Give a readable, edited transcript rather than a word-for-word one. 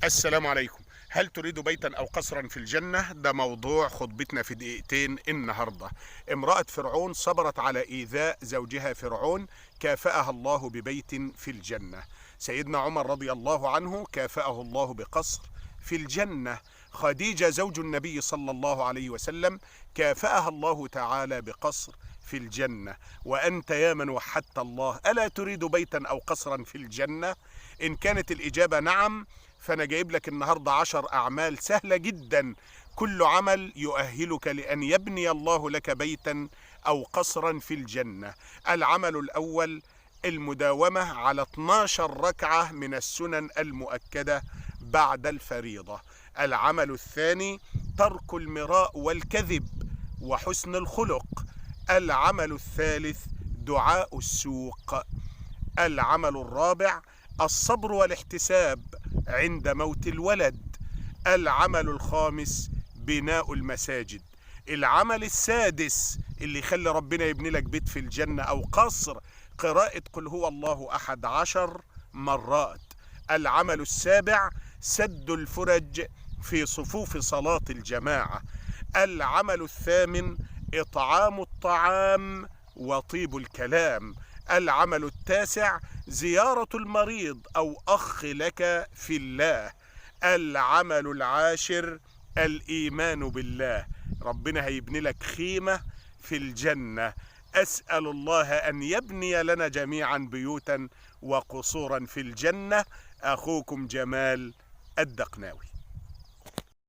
السلام عليكم. هل تريد بيتا أو قصرا في الجنة؟ ده موضوع خطبتنا في دقيقتين النهاردة. امرأة فرعون صبرت على إيذاء زوجها فرعون، كافأها الله ببيت في الجنة. سيدنا عمر رضي الله عنه كافأه الله بقصر في الجنة. خديجة زوج النبي صلى الله عليه وسلم كافأها الله تعالى بقصر في الجنة. وأنت يا من وحدت الله، ألا تريد بيتا أو قصرا في الجنة؟ إن كانت الإجابة نعم، فأنا جايب لك النهاردة 10 أعمال سهلة جدا، كل عمل يؤهلك لأن يبني الله لك بيتا أو قصرا في الجنة. العمل الأول المداومة على 12 ركعة من السنن المؤكدة بعد الفريضة. العمل الثاني ترك المراء والكذب وحسن الخلق. العمل الثالث دعاء السوق. العمل الرابع الصبر والاحتساب عند موت الولد. العمل الخامس بناء المساجد. العمل السادس اللي يخلي ربنا يبني لك بيت في الجنة أو قصر، قراءة قل هو الله أحد 10 مرات. العمل السابع سد الفرج في صفوف صلاة الجماعة. العمل الثامن إطعام الطعام وطيب الكلام. العمل التاسع زيارة المريض أو أخ لك في الله. العمل العاشر الإيمان بالله، ربنا هيبني لك خيمة في الجنة. أسأل الله أن يبني لنا جميعا بيوتا وقصورا في الجنة. أخوكم جمال الدقناوي.